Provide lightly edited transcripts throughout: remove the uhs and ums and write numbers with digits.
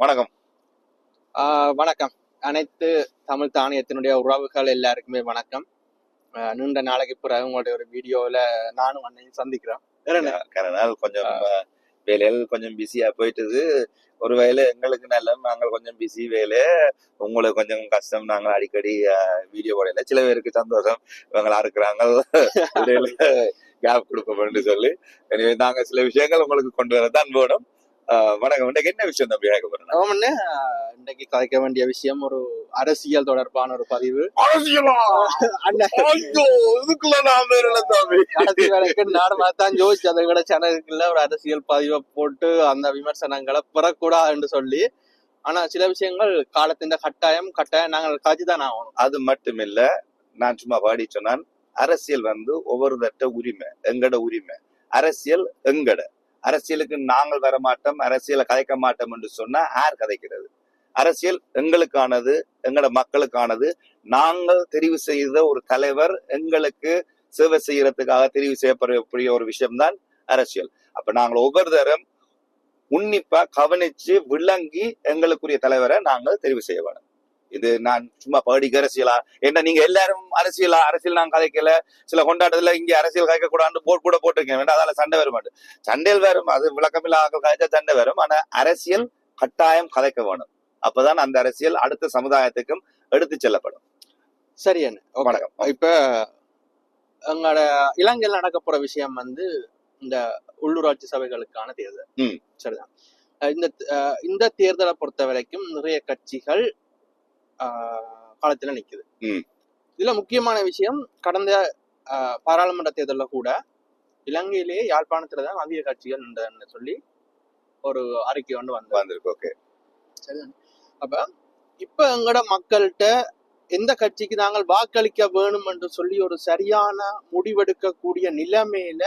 வணக்கம். வணக்கம். அனைத்து தமிழ் தானியத்தினுடைய உறவுகள் எல்லாருக்குமே வணக்கம். நீண்ட நாளைக்கு பிறகு உங்களுடைய ஒரு வீடியோவில் நானும் அன்னையும் சந்திக்கிறோம். நாள் கொஞ்சம் வேலைகள் கொஞ்சம் பிஸியா போயிட்டுது. ஒருவேளை எங்களுக்கு நல்ல நாங்கள் கொஞ்சம் பிஸி வேலை, உங்களுக்கு கொஞ்சம் கஷ்டம். நாங்கள் அடிக்கடி வீடியோ போடல. சில பேருக்கு சந்தோஷம், இவங்களா இருக்கிறாங்க கேப் கொடுக்க சொல்லி. எனவே நாங்க சில விஷயங்கள் உங்களுக்கு கொண்டு வரதான் வேணும். வணக்கம். இன்னைக்கு என்ன விஷயம் தம்பி கேட்க போறோம்? இன்னைக்கு கதைக்க வேண்டிய விஷயம் ஒரு அரசியல் தொடர்பான ஒரு பதிவு. நானும் யோசிச்சு அதை விட சேனலுக்குள்ள ஒரு அரசியல் பதிவை போட்டு அந்த விமர்சனங்களை பெறக்கூடாதுன்னு சொல்லி. ஆனா சில விஷயங்கள் காலத்தின் கட்டாயம் நாங்கள் காட்சிதான் ஆகணும். அது மட்டும் இல்ல, நான் சும்மா பாடி சொன்னான், அரசியல் ஒவ்வொருதட்ட உரிமை, எங்கட உரிமை. அரசியல் எங்கட அரசியலுக்கு நாங்கள் வர மாட்டோம், அரசியலை கதைக்க மாட்டோம் என்று சொன்னா யார் கதைக்கிறது? அரசியல் எங்களுக்கானது, எங்கட மக்களுக்கானது. நாங்கள் தெரிவு செய்த ஒரு தலைவர் எங்களுக்கு சேவை செய்யறதுக்காக தெரிவு செய்யப்படக்கூடிய ஒரு விஷயம்தான் அரசியல். அப்ப நாங்கள் ஒவ்வொரு தரம் உன்னிப்பா கவனிச்சு விளங்கி எங்களுக்குரிய தலைவரை நாங்கள் தெரிவு செய்ய வேணும். இது நான் சும்மா படிக்க அரசியலா என்ன, நீங்க எல்லாரும் அரசியல் நான் கதைக்கல. சில கொண்டாட்டத்துல இங்க அரசியல் கதைக்க கூடாது போர்டு கூட போட்டிருக்கேன் வேண்டாம், அதால சண்டை வர மாட்டேன். சண்டையில் வரும், அது விளக்கமில்லா கதைச்சா சண்டை வரும். ஆனா அரசியல் கட்டாயம் கதைக்க வேணும். அப்பதான் அந்த அரசியல் அடுத்த சமுதாயத்துக்கும் எடுத்து செல்லப்படும். சரி அண்ணா, வணக்கம். இப்ப எங்களோட இலங்கையில் நடக்க போற விஷயம் இந்த உள்ளூராட்சி சபைகளுக்கான தேர்தல். சரிதான். இந்த தேர்தலை பொறுத்த வரைக்கும் நிறைய கட்சிகள் காலத்துல நிக்குது. இதுல முக்கியமான விஷயம், கடந்த பாராளுமன்ற தேர்தலில் கூட இலங்கையிலேயே யாழ்ப்பாணத்துலதான் அதிக கட்சிகள் நின்றதுன்னு சொல்லி ஒரு அறிக்கை வந்திருக்கு. சரிதான். அப்ப இப்ப எங்கட மக்கள்கிட்ட எந்த கட்சிக்கு நாங்கள் வாக்களிக்க வேணும் என்று சொல்லி ஒரு சரியான முடிவெடுக்கக்கூடிய நிலைமையில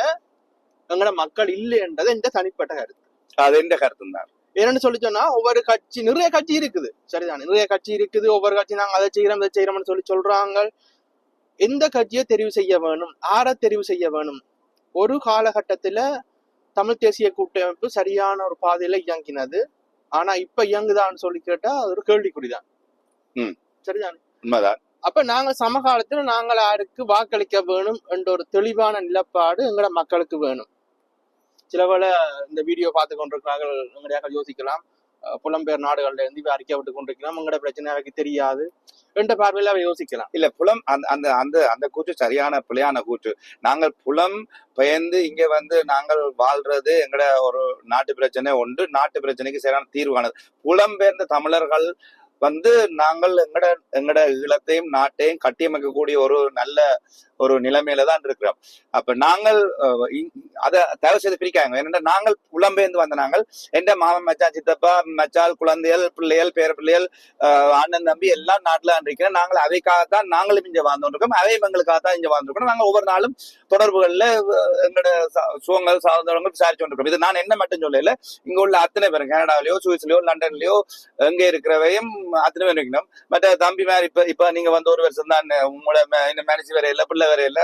எங்கட மக்கள் இல்லை என்றது எந்த தனிப்பட்ட கருத்து. அது எந்த கருத்து தான். என்னன்னு சொல்லி சொன்னா, ஒவ்வொரு கட்சி நிறைய கட்சி இருக்குது. சரிதான், நிறைய கட்சி இருக்குது. ஒவ்வொரு கட்சி நாங்க அதை செய்யறோம் இதை செய்யறோம்னு சொல்லி சொல்றாங்க. எந்த கட்சியை தெரிவு செய்ய வேணும், ஆரை தெரிவு செய்ய வேணும்? ஒரு காலகட்டத்துல தமிழ் தேசிய கூட்டமைப்பு சரியான ஒரு பாதையில இயங்கினது. ஆனா இப்ப இயங்குதான்னு சொல்லி கேட்டா அது ஒரு கேள்விக்குறிதான். சரிதான். அப்ப நாங்க சமகாலத்துல நாங்கள் யாருக்கு வாக்களிக்க வேணும் என்ற ஒரு தெளிவான நிலப்பாடு எங்கட மக்களுக்கு வேணும். சிலவேளை இந்த வீடியோ பார்த்து கொண்டிருக்கிறார்கள் எங்கடையாக யோசிக்கலாம், புலம்பெயர் நாடுகள்ல இருந்து அறிக்கை விட்டு கொண்டிருக்கலாம், எங்கட பிரச்சனை அவைக்கு தெரியாது என்ற பார்வையில அவை யோசிக்கலாம். இல்ல, புலம் அந்த அந்த அந்த கூற்று சரியான பிழையான கூற்று. நாங்கள் புலம் பெயர்ந்து இங்க நாங்கள் வாழ்றது எங்கட ஒரு நாட்டு பிரச்சனை ஒன்று, நாட்டு பிரச்சனைக்கு சரியான தீர்வானது. புலம்பெயர்ந்த தமிழர்கள் நாங்கள் எங்கட ஈழத்தையும் நாட்டையும் கட்டியமைக்கக்கூடிய ஒரு நல்ல ஒரு நிலைமையில தான் இருக்கிறோம். அப்ப நாங்கள் அதை தயவு செய்து பிரிக்காங்க. ஏன்னா நாங்கள் புலம்பெயர்ந்து வந்த நாங்கள் எந்த மாமன் மச்சான் சித்தப்பா மச்சால் குழந்தைகள் பிள்ளைகள் பேர பிள்ளைகள் அண்ணன் தம்பி எல்லாம் நாட்டுல இருக்கிறோம். நாங்கள் அவைக்காகத்தான் நாங்களும் இங்க வாழ்ந்துருக்கோம், அவையும் எங்களுக்காகத்தான் இங்க வாழ்ந்துருக்கோம். நாங்கள் ஒவ்வொரு நாளும் தொடர்புகள்ல எங்களோட சுகங்கள் சாதனங்கள் விசாரிச்சு கொண்டிருக்கோம். இது நான் என்ன மட்டும் சொல்லல, இங்க உள்ள அத்தனை பேரும் கனடாவிலயோ சுவிஸ்லயோ லண்டன்லயோ எங்க இருக்கிறவையும் அத்தனை பேர் இருக்கணும். மற்ற தம்பி மாதிரி இப்ப நீங்க ஒரு வருஷம் தான் உங்களோட மேனேஜ் வரையில, பிள்ளை வரையில,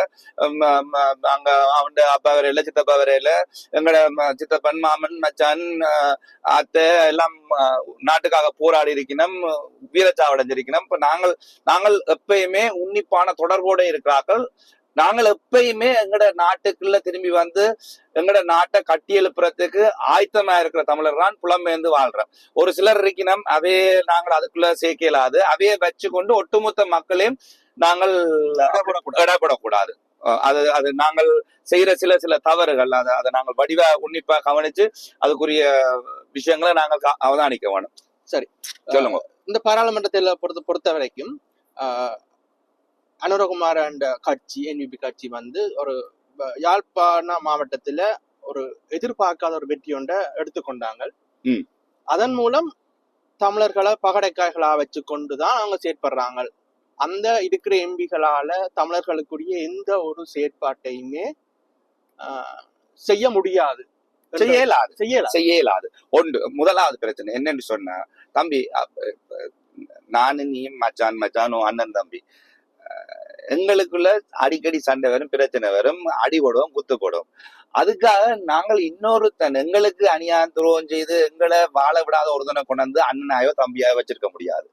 அங்க அவன் அப்பா வரையில, சித்தப்பா வரையில, எங்களோட சித்தப்பன் மாமன் மச்சான் அத்தை எல்லாம் நாட்டுக்காக போராடி இருக்கணும், வீரச்சாவடைஞ்சிருக்கணும். இப்ப நாங்கள் எப்பயுமே உன்னிப்பான தொடர்போட இருக்கிறார்கள். நாங்கள் எப்பயுமே எங்கட நாட்டுக்குள்ள திரும்பி எங்கட நாட்டை கட்டி எழுப்புறதுக்கு ஆயத்தமா இருக்கிற தமிழர் தான் புலம்பெயர்ந்து வாழ்றோம். ஒரு சிலர் இருக்கணும், அவையே நாங்கள் அதுக்குள்ள சேர்க்கலாது, அவையே வச்சு கொண்டு ஒட்டுமொத்த மக்களையும் நாங்கள் இடப்படக்கூடாது. அது நாங்கள் செய்யற சில தவறுகள், அதை நாங்கள் வடிவா உன்னிப்பா கவனிச்சு அதுக்குரிய விஷயங்களை நாங்கள் அவதானிக்க வேணும். சரி, சொல்லுங்க. இந்த பாராளுமன்றத்தில் பொறுத்த வரைக்கும் அனுரகுமார் அண்ட் கட்சி NVP கட்சி ஒரு யாழ்ப்பாண மாவட்டத்துல ஒரு எதிர்பார்க்காத ஒரு வெற்றி ஒன்றை எடுத்துக்கொண்டாங்க. அதன் மூலம் தமிழர்களை பகடைக்காய்களா வச்சு கொண்டுதான் அவங்க செயற்படுறாங்க. அந்த இருக்கிற எம்பிகளால தமிழர்களுக்குரிய எந்த ஒரு செயற்பாட்டையுமே செய்ய முடியாது, செய்யலாது. ஒன்று முதலாவது பிரச்சனை என்னன்னு சொன்னா, தம்பி நானு நீயும் மச்சானோ அண்ணன் தம்பி எங்களுக்குள்ள அடிக்கடி சண்டை வரும், பிரச்சனை வரும், அடி போடுவோம், குத்து போடுவோம். அதுக்காக நாங்கள் இன்னொருத்தன் எங்களுக்கு அநியாயம் துரோகம் செய்து எங்களை வாழ விடாத ஒருத்தனை கொண்டாந்து அண்ணனாயோ தம்பியாயோ வச்சிருக்க முடியாது.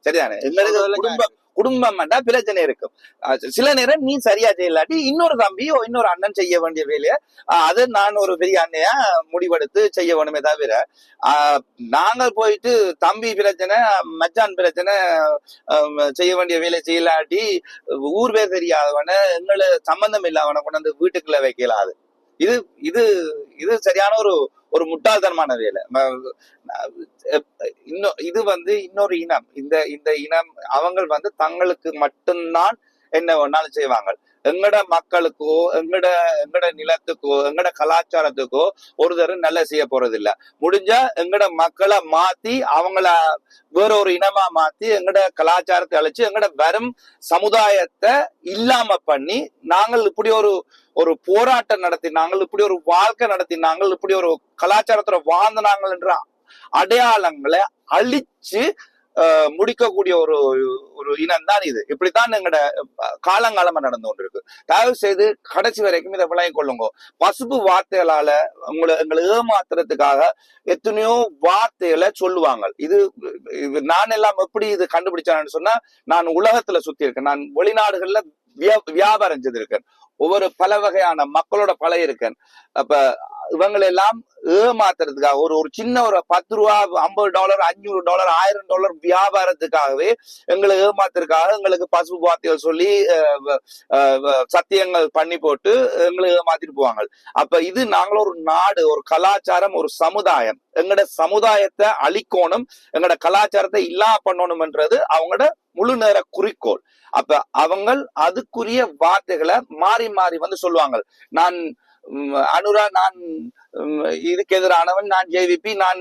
சரிதானே? எங்களுக்கு குடும்பம் பிரச்சனை இருக்கும். சில நேரம் நீ சரியா செய்யலாட்டி இன்னொரு தம்பியோ இன்னொரு அண்ணன் செய்ய வேண்டிய வேலையை அது நான் ஒரு பெரிய அண்ணையா முடிவெடுத்து செய்ய வேணுமே தவிர நாங்கள் போயிட்டு தம்பி பிரச்சனை மச்சான் பிரச்சனை செய்ய வேண்டிய வேலை செய்யலாட்டி ஊர் பேர் தெரியாதவன எங்களை சம்பந்தம் இல்லாதவனை கொண்டாந்து வீட்டுக்குள்ள வைக்கலாது. இது இது இது சரியான ஒரு முட்டாள்தனமான வேலை. இது இன்னொரு இனம். இந்த இனம் அவங்க தங்களுக்கு மட்டும்தான் என்ன வேணாலும் செய்வாங்க. எங்கட மக்களுக்கோ எங்கட நிலத்துக்கோ எங்கட கலாச்சாரத்துக்கோ ஒரு தரம் நல்ல செய்ய போறது இல்ல. முடிஞ்சா எங்கட மக்களை மாத்தி அவங்கள வேற ஒரு இனமா மாத்தி எங்கட கலாச்சாரத்தை அழைச்சு எங்கட வரும் சமுதாயத்தை இல்லாம பண்ணி நாங்கள் இப்படி ஒரு போராட்டம் நடத்தினாங்கள், இப்படி ஒரு வாழ்க்கை நடத்தினாங்கள், இப்படி ஒரு கலாச்சாரத்துல வாழ்ந்தனாங்கள் என்ற அடையாளங்களை அழிச்சு முடிக்கக்கூடிய ஒரு இனம் தான் இது. இப்படித்தான் எங்கட காலங்காலமா நடந்து கொண்டிருக்கு. தயவு செய்து கடைசி வரைக்கும் இதை விளங்கிக் கொள்ளுங்க. பசுப்பு வார்த்தைகளால எங்களை ஏமாத்துறதுக்காக எத்தனையோ வார்த்தைகளை சொல்லுவாங்க. இது நான் எல்லாம் எப்படி இது கண்டுபிடிச்சான்னு சொன்னா, நான் உலகத்துல சுத்தி இருக்கேன், நான் வெளிநாடுகள்ல வியாபாரம் செய்திருக்கேன், ஒவ்வொரு பல வகையான மக்களோட பழகிருக்கேன். அப்ப இவங்களை எல்லாம் ஏமாத்துறதுக்காக ஒரு சின்ன ஒரு 10 ரூபா, $50, $500, $1000 வியாபாரத்துக்காகவே எங்களை ஏமாத்துறதுக்காக எங்களுக்கு பசுப்பு வார்த்தைகள் சொல்லி சத்தியங்கள் பண்ணி போட்டு எங்களை ஏமாத்திட்டு போவாங்க. அப்ப இது நாங்களும் ஒரு நாடு, ஒரு கலாச்சாரம், ஒரு சமுதாயம், எங்களோட சமுதாயத்தை அழிக்கணும், எங்களோட கலாச்சாரத்தை இல்லாம பண்ணணும்ன்றது அவங்களோட முழு நேர குறிக்கோள். அப்ப அவங்க அதுக்குரிய வார்த்தைகளை மாறி மாறி சொல்லுவாங்க. நான் அனுரா, நான் இதுக்கு எதிரானவன், நான் ஜேவிபி, நான்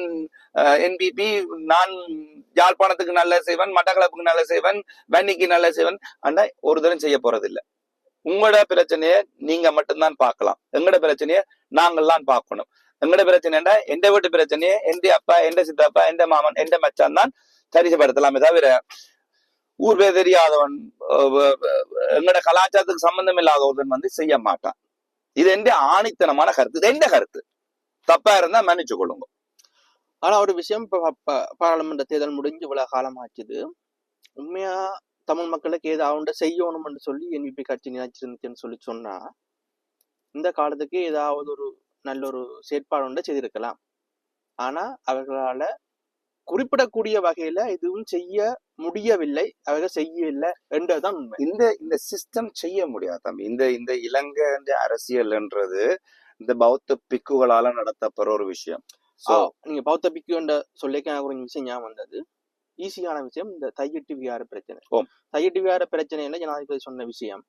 என்பிபி, நான் யாழ்ப்பாணத்துக்கு நல்ல செய்வன், மட்டக்களப்புக்கு நல்ல செய்வன், வன்னிக்கு நல்ல செய்வன். ஆனா ஒரு தரம் செய்ய போறது இல்லை. உங்களோட பிரச்சனைய நீங்க மட்டும்தான் பார்க்கலாம், எங்களோட பிரச்சனைய நாங்கள்லாம் பார்க்கணும். எங்களோட பிரச்சனைடா எந்த வீட்டு பிரச்சனைய எந்த அப்பா, எந்த சித்தப்பா, எந்த மாமன், எந்த மச்சான் தான் சரிசப்படுத்தலாமே தவிர ஊர் பேர் தெரியாதவன், எங்களோட கலாச்சாரத்துக்கு சம்பந்தம் இல்லாதவன் செய்ய மாட்டான். இது எந்த ஆணித்தனமான கருத்து. இது எந்த கருத்து தப்பா இருந்தா மன்னிச்சு கொள்ளுங்க. ஆனா ஒரு விஷயம், பாராளுமன்ற தேர்தல் முடிஞ்சு இவ்வளவு காலம் ஆச்சுது. உண்மையா தமிழ் மக்களுக்கு ஏதாவது செய்யணும்னு சொல்லி என்பிபி கட்சி நினைச்சிருந்துச்சுன்னு சொன்னா இந்த காலத்துக்கு ஏதாவது ஒரு நல்ல ஒரு செயற்பாடு செய்திருக்கலாம். ஆனா அவர்களால குறிப்பிடக்கூடிய வகையில எதுவும் செய்ய முடியவில்லை, அவர்கள் செய்யவில்லை என்றதுதான் உண்மை. இந்த சிஸ்டம் செய்ய முடியாது தம்பி. இந்த இலங்கை அரசியல்ன்றது இந்த பௌத்த பிக்குகளால நடத்தப்படுற ஒரு விஷயம். நீங்க பௌத்த பிக்கு என்ற சொல்லிக்க ஒரு விஷயம் ஞாபகம் வந்தது. ஈஸியான விஷயம் இந்த தையிட்டு விகார பிரச்சனை. தையிட்டு விகார பிரச்சனையில ஜனாதிபதி சொன்ன விஷயம்,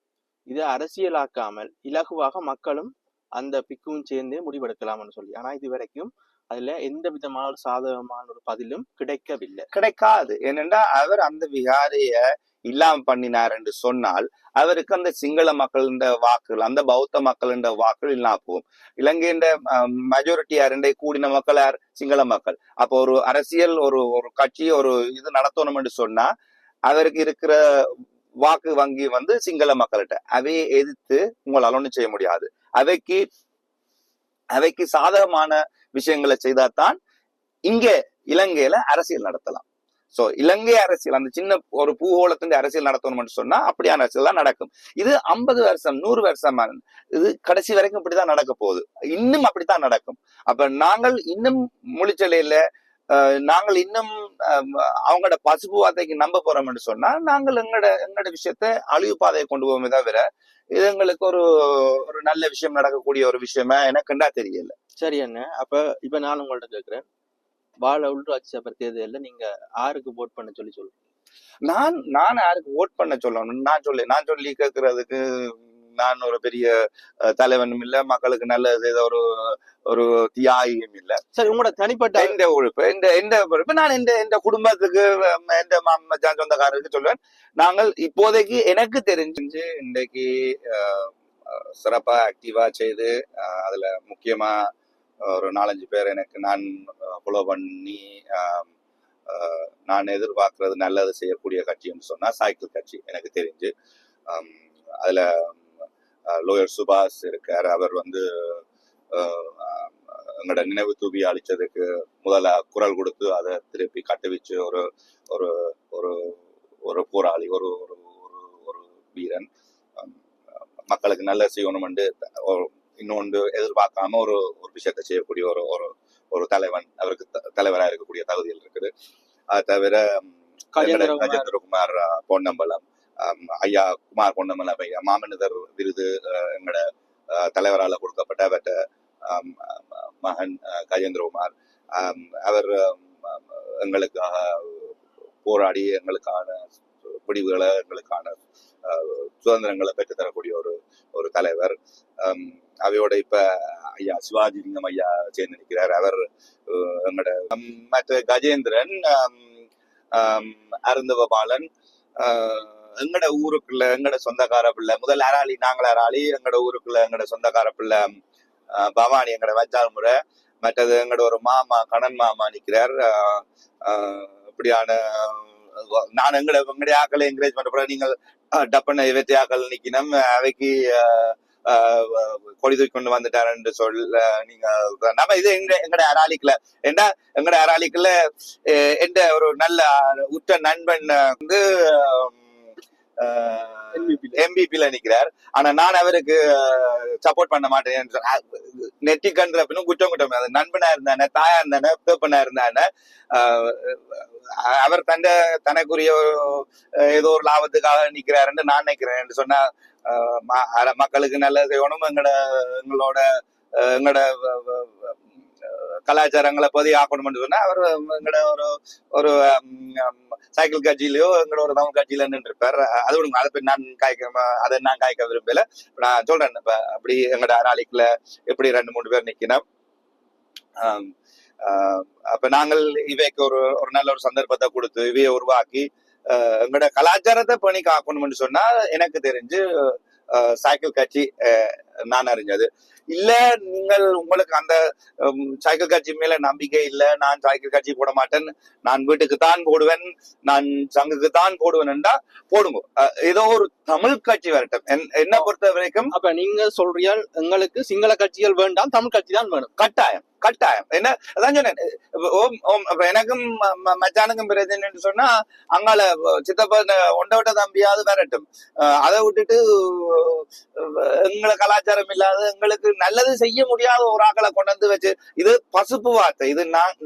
இதை அரசியலாக்காமல் இலகுவாக மக்களும் அந்த பிக்கும் சேர்ந்தே முடிவெடுக்கலாம்னு சொல்லி. ஆனா இது வரைக்கும் அதுல எந்த விதமான ஒரு சாதகமான ஒரு பதிலும் கிடைக்காது. ஏனென்றா அவர் அந்த விகாரைய இல்லாம பண்ணினார் என்று சொன்னால் அவருக்கு அந்த சிங்கள மக்களின் வாக்குகள், அந்த பௌத்த மக்களின் வாக்குகள் இல்லாம போகும். இலங்கையின் மெஜாரிட்டி யாருண்டே கூடின மக்கள் யார்? சிங்கள மக்கள். அப்போ ஒரு அரசியல் ஒரு கட்சி ஒரு இது நடத்தணும் என்று சொன்னா அவருக்கு இருக்கிற வாக்கு வங்கி சிங்கள மக்கள்கிட்ட. அவையை எதிர்த்து உங்களால ஒன்றும் செய்ய முடியாது. அவைக்கு சாதகமான விஷயங்களை செய்தாதான் இங்க இலங்கையில அரசியல் நடத்தலாம். சோ இலங்கை அரசியல் அந்த சின்ன ஒரு பூகோளத்தின் அரசியல் நடத்தணும்னு சொன்னா அப்படியான அரசியல் தான் நடக்கும். இது 50 வருஷம் 100 வருஷம் இது கடைசி வரைக்கும் இப்படித்தான் நடக்க போகுது. இன்னும் அப்படித்தான் நடக்கும். அப்ப நாங்கள் இன்னும் முழிச்சலையில நாங்கள் இன்னும் அவங்களோட பசுப்பு வார்த்தைக்கு நம்ப போறோம்னு சொன்னா நாங்கள் எங்களோட விஷயத்த அழிவு பாதையை கொண்டு போவோமே தவிர இது எங்களுக்கு ஒரு நல்ல விஷயம் நடக்கக்கூடிய ஒரு விஷயமா எனக்குண்டா தெரியல. சரி அண்ணா, அப்ப இப்ப நான் உங்கள்ட்ட கேட்கிறேன், வாழ உள்ளூராட்சி சபை தேர்தலில் நீங்க யாருக்கு ஓட் பண்ண சொல்லுங்க. நான் யாருக்கு ஓட் பண்ண சொல்லணும்? நான் சொல்லி கேட்கறதுக்கு நான் ஒரு பெரிய தலைவனும் இல்ல, மக்களுக்கு நல்லது ஒரு தியாகியும் இல்ல. சரி, உங்களோட தனிப்பட்ட எந்த உழைப்பு நான் இந்த குடும்பத்துக்கு எந்த மச்சான் சொந்தக்காரருக்கு சொல்லுவேன். நாங்கள் இப்போதைக்கு எனக்கு தெரிஞ்சு இன்றைக்கு சிறப்பா ஆக்டிவா செய்து அதுல முக்கியமா ஒரு 4-5 பேர் எனக்கு நான் ஃபாலோ பண்ணி நான் எதிர்பார்க்கறது நல்லது செய்யக்கூடிய கட்சின்னு சொன்னா சைக்கிள் கட்சி எனக்கு தெரிஞ்சு. அதுல லோயர் சுபாஷ் இருக்கார். அவர் எங்களோட நினைவு தூவி அளிச்சதுக்கு முதல்ல குரல் கொடுத்து அதை திருப்பி கட்டுவிச்சு ஒரு ஒரு ஒரு ஒரு போராளி, ஒரு ஒரு ஒரு ஒரு வீரன், மக்களுக்கு நல்ல செய்யணும்னு இன்னொன்று எதிர்பார்க்காம ஒரு ஒரு விஷயத்தை செய்யக்கூடிய ஒரு ஒரு ஒரு தலைவன், அவருக்கு தலைவராக இருக்கக்கூடிய தகுதிகள் இருக்குது. அது தவிர கஜேந்திரகுமார் பொன்னம்பலம், ஐயா குமார் பொன்னம்பலம் ஐயா மாமனிதர் விருது எங்களோட தலைவரால் கொடுக்கப்பட்ட அவற்ற மகன் கஜேந்திரகுமார், அவர் எங்களுக்காக போராடி எங்களுக்கான பிடிவுகளை, எங்களுக்கான சுதந்திரங்களை பெற்றுத்தரக்கூடிய ஒரு ஒரு தலைவர். அவையோட இப்ப ஐயா சிவாஜி லிங்கம் ஐயா சேர்ந்து நிற்கிறார். அவர் எங்களோட மற்ற கஜேந்திரன், அருந்தவபாலன், எங்கட ஊருக்குள்ள எங்கட சொந்தக்கார பிள்ளை, முதல் அராளி, நாங்கள் அராளி, எங்கட ஊருக்குள்ள எங்கட சொந்தக்கார பிள்ளை பவானி, எங்கட வச்சால் முறை. மற்றது எங்கட ஒரு மாமா, கணன் மாமா நிற்கிறார். இப்படியான நான் எங்களுடைய ஆக்களை என்கரேஜ் பண்ற, நீங்கள் டப்பனை வெற்றி ஆக்கள் நிக்கணும், அவைக்கு கொடி தூக்கி கொண்டு வந்துட்டாருன்னு சொல்ல நீங்க நம்ம இது எங்கட அராளிக்குல ஏண்டா எங்கட அராளிக்குல எந்த ஒரு நல்ல உற்ற நண்பன் வந்து எம்பிபில நிக்கிறார். ஆனா நான் அவருக்கு சப்போர்ட் பண்ண மாட்டேன். நெட்டி கன்ற பின்னும் குற்றம் அது நண்பனா இருந்தானே, தாயா இருந்தானே, பேப்பனா இருந்தானே, அவர் தனக்குரிய ஏதோ ஒரு லாபத்துக்காக நிக்கிறாருன்னு நான் நினைக்கிறேன் சொன்னா மக்களுக்கு நல்லது செய்யணும், எங்களோட கலாச்சாரங்களை பதிவு ஆக்கணும்னு சொன்னா அவர் எங்களோட ஒரு ஒரு சைக்கிள் கட்சியிலயோ எங்களோட ஒரு தமிழ் கட்சியில நின்று இருப்பார். அது ஒண்ணு, அதை நான் காய்க்க விரும்பல. நான் சொல்றேன், இப்ப அப்படி எங்களோட அராளிக்குல எப்படி 2-3 பேர் நிக்கணும். அப்ப நாங்கள் இவைக்கு ஒரு ஒரு நல்ல ஒரு சந்தர்ப்பத்தை கொடுத்து இவையை உருவாக்கி எங்களோட கலாச்சாரத்தை பணி காக்கணும்னு சொன்னா எனக்கு தெரிஞ்சு சைக்கிள் கட்சி நான் அறிஞ்சது இல்ல. நீங்கள் உங்களுக்கு அந்த சைக்கிள் கட்சி மேல நம்பிக்கை இல்ல, நான் சைக்கிள் கட்சி போட மாட்டேன், நான் வீட்டுக்கு தான் போடுவேன், நான் சங்குக்கு தான் போடுவேன்டா போடுங்க. ஏதோ ஒரு தமிழ் கட்சி வரட்டும். என்ன பொறுத்த வரைக்கும் அப்ப நீங்க சொல்றீர்கள் எங்களுக்கு சிங்கள கட்சிகள் வேண்டாம், தமிழ் கட்சி தான் வேணும். கட்டாயம் கட்டாயம். என்ன அதான் சொன்னேன், எனக்கும் மச்சானுக்கும் பிரச்சனைன்னு சொன்னா அங்கால சித்தப்பா ஒண்டவட்ட தம்பியாவது வரட்டும். அதை விட்டுட்டு எங்களை கலாச்சாரம் இல்லாத, எங்களுக்கு நல்லது செய்ய முடியாத ஒரு ஆக்களை கொண்டு வந்து வச்சு, இது பசுப்பு வார்த்தை. இது நான்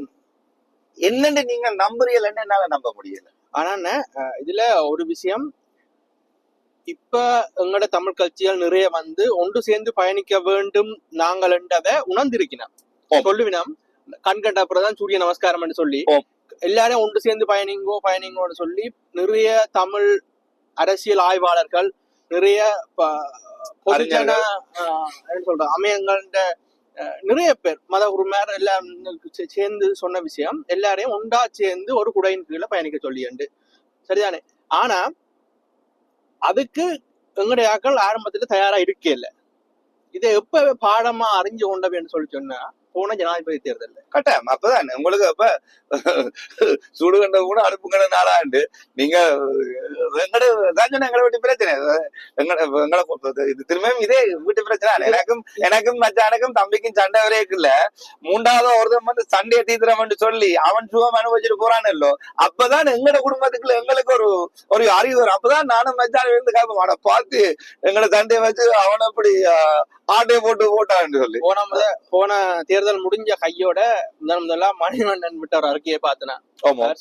என்னன்னு நீங்க நம்புறீங்கன்னு என்னால நம்ப முடியல. ஆனா இதுல ஒரு விஷயம், இப்ப எங்களோட தமிழ் கட்சிகள் நிறைய வந்து ஒன்று சேர்ந்து பயணிக்க வேண்டும் நாங்கள் என்றதை உணர்ந்திருக்கிறோம். சொல்லுவினம் கண்கண்ட அப்புறம் சூரிய நமஸ்காரம் சொல்லி எல்லாரும் ஒன்று சேர்ந்து பயணிங்கோன்னு சொல்லி நிறைய தமிழ் அரசியல் ஆய்வாளர்கள், நிறைய பொதுஜன அமையங்கள்ட நிறைய பேர், மத உரிமையார் எல்லாம் சேர்ந்து சொன்ன விஷயம், எல்லாரையும் ஒன்றா சேர்ந்து ஒரு குடையின் கீழே பயணிக்க சொல்லிண்டு. சரிதானே? ஆனா அதுக்கு எங்களுடைய ஆக்கள் ஆரம்பத்துல தயாரா இருக்கே இல்லை. இதை எப்ப பாடமா அறிஞ்சு கொண்டவேன்னு சொல்லி சொன்னா போன ஜனாதிபதி தேர்தல் கட்டாயம். அப்பதான் உங்களுக்கு அப்ப சுடுகண்ட கூட அடுப்புங்கட நாளாண்டு நீங்க எங்களை வீட்டு பிரச்சனை, இது திரும்பியும் இதே வீட்டு பிரச்சனை. எனக்கும் மச்சானுக்கும் தம்பிக்கும் சண்டை வரையே இல்ல. 3வது ஒருத்தன் வந்து சண்டையை தீத்துறோம்னு சொல்லி அவன் சுகம் அனுபவிச்சுட்டு போறான்னு இல்லோ, அப்பதான் எங்கட குடும்பத்துக்குள்ள எங்களுக்கு ஒரு ஒரு அறிவு வரும். அப்பதான் நானும் மச்சான இருந்து கேட்போம், அவனை பார்த்து எங்களை சண்டையை வச்சு அவனை அப்படி ஆட்டையை போட்டான்னு சொல்லி. போன தேர்தல் முடிஞ்ச கையோட முதலா மணிவண்ணன் விட்ட ஒரு அறிக்கையை பார்த்தனா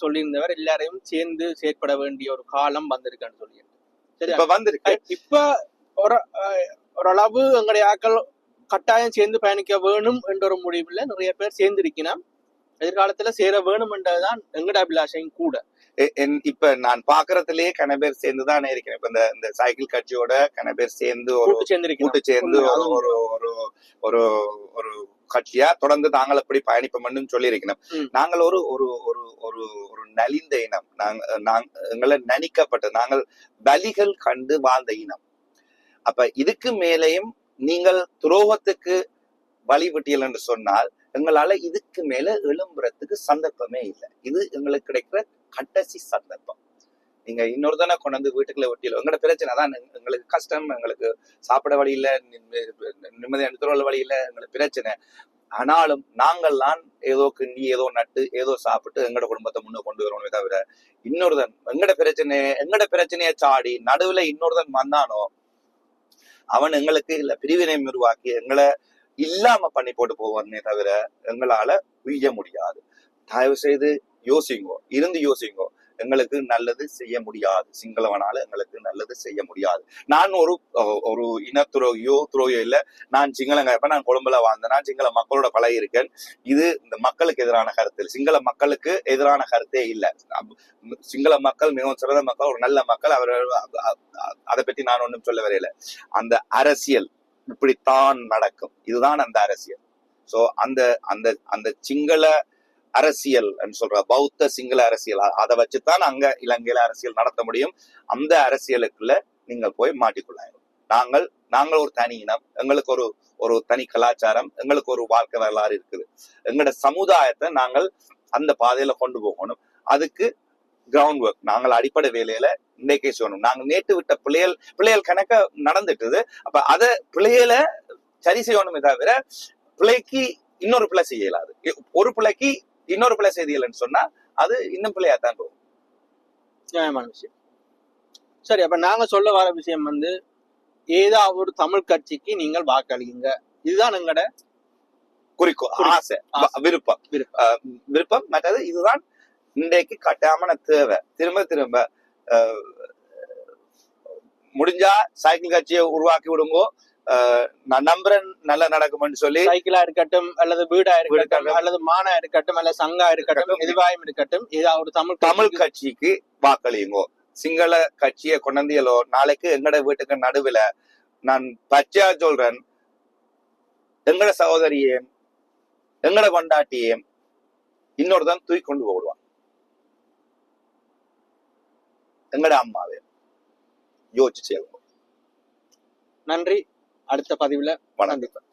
சொல்லியிருந்தவர் எல்லாரையும் சேர்ந்து செயற்பட வேண்டிய ஒரு காலம் வந்திருக்கான்னு சொல்லி. இப்ப ஓரளவு எங்களுடைய ஆக்கள் கட்டாயம் சேர்ந்து பயணிக்க வேணும் என்ற ஒரு முடிவுல நிறைய பேர் சேர்ந்திருக்கணும். எதிர்காலத்துல சேர வேணும் என்றதுதான் எங்கட அபிலாஷையும் கூட. இப்ப நான் பாக்குறதுலயே கன பேர் சேர்ந்துதான் இருக்கிறேன். இப்ப இந்த சைக்கிள் கட்சியோட கன பேர் சேர்ந்து கூட்டு சேர்ந்து ஒரு ஒரு ஒரு ஒரு கட்சியா தொடர்ந்து நாங்கள் அப்படி பயணிப்போம்னு சொல்லி இருக்கணும். நாங்கள் ஒரு ஒரு ஒரு ஒரு ஒரு நலிந்த இனம், எங்களை நனிக்கப்பட்ட, நாங்கள் பலிகள் கண்டு வாழ்ந்த இனம். அப்ப இதுக்கு மேலேயும் நீங்கள் துரோகத்துக்கு வழிவிட்டீர்கள் என்று சொன்னால் எங்களால இதுக்கு மேல எழும்புறதுக்கு சந்தர்ப்பமே இல்லை. இது எங்களுக்கு கிடைக்கிற கடைசி சந்தர்ப்பம். நீங்க இன்னொருத்தனை கொண்டு வந்து வீட்டுக்குள்ள ஒட்டியில எங்களோட பிரச்சனை தான். எங்களுக்கு கஷ்டம், எங்களுக்கு சாப்பிட வழி இல்ல, நிம்மதியா எடுத்துள்ள வழி இல்ல, எங்களுக்கு பிரச்சனை. ஆனாலும் நாங்கள்லாம் ஏதோ கிண்டி ஏதோ நட்டு ஏதோ சாப்பிட்டு எங்களோட குடும்பத்தை முன்ன கொண்டு வரணுமே தவிர இன்னொருதன் எங்கட பிரச்சனையை சாடி நடுவுல இன்னொருதன் வந்தானோ அவன் எங்களுக்கு இல்ல பிரிவினை உருவாக்கி எங்களை இல்லாம பண்ணி போட்டு போவானே தவிர எங்களால உய்ய முடியாது. தயவு செய்து யோசிங்கோ, யோசிங்கோ. எங்களுக்கு நல்லது செய்ய முடியாது, சிங்களவனால எங்களுக்கு நல்லது செய்ய முடியாது. நான் ஒரு இனத்துறையோ இல்ல, நான் சிங்களங்க, நான் கொழும்புல வாழ்ந்தேன், நான் சிங்கள மக்களோட பழகி இருக்கேன். இது இந்த மக்களுக்கு எதிரான கருத்து, சிங்கள மக்களுக்கு எதிரான கருத்தே இல்லை. சிங்கள மக்கள் மிகவும் சிறந்த மக்கள், ஒரு நல்ல மக்கள். அதை பற்றி நான் ஒன்றும் சொல்ல வரையில. அந்த அரசியல் இப்படித்தான் நடக்கும், இதுதான் அந்த அரசியல். சோ அந்த அந்த அந்த சிங்கள அரசியல் சொல்ற பௌத்த சிங்கள அரசியல், அதை வச்சுதான் அங்க இலங்கையில அரசியல் நடத்த முடியும். அந்த அரசியலுக்குள்ள நீங்கள் போய் மாட்டிக்கொள்ளாங்க. நாங்கள் ஒரு தனி இனம், எங்களுக்கு ஒரு தனி கலாச்சாரம், எங்களுக்கு ஒரு வாழ்க்கை வரலாறு இருக்குது. எங்களோட சமுதாயத்தை நாங்கள் அந்த பாதையில கொண்டு போகணும். அதுக்கு கிரவுண்ட் ஒர்க் நாங்கள் அடிப்படை வேலையில இன்றைக்கே செய்யணும். நாங்க நேற்று விட்ட பிள்ளைகள் கணக்க நடந்துட்டுது. அப்ப அத பிள்ளைகளை சரி செய்யணுமே தவிர பிள்ளைக்கு இன்னொரு பிள்ளை செய்யலாது. ஒரு பிள்ளைக்கு இன்னொரு பிள்ளை செய்தியலன்னு சொன்னா அது இன்னும் பிள்ளையாத்தான் போகும். நியாயமான விஷயம். சரி, அப்ப நாங்க சொல்ல வர விஷயம் ஏதாவது ஒரு தமிழ் கட்சிக்கு நீங்கள் வாக்களிங்க, இதுதான் எங்கட குறிக்கோள், ஆசை, விருப்பம். மற்றது இதுதான் இன்றைக்கு கட்டாமன தேவை. திரும்ப முடிஞ்சா சைக்கிள் கட்சியை உருவாக்கி விடுங்கோ, நான் நம்புறேன் நல்லா நடக்கும்னு சொல்லி. சைக்கிளா இருக்கட்டும், அல்லது வீடா இருக்கட்டும், அல்லது மானா இருக்கட்டும், அல்லது சங்கா இருக்கட்டும், எதுவாயும் இருக்கட்டும், ஏதாவது ஒரு தமிழ் கட்சிக்கு வாக்களியுங்கோ. சிங்கள கட்சியை கொண்டந்தியலோ நாளைக்கு எங்கட வீட்டுக்கு நடுவுல நான் பச்சையா சொல்றேன், எங்கட சகோதரியையும் எங்கட கொண்டாட்டியையும் இன்னொருதான் தூக்கி கொண்டு போடுவான். எங்கட அம்மாவே யோசிச்சு செய்வோம். நன்றி. அடுத்த பதிவுல வணக்கம்.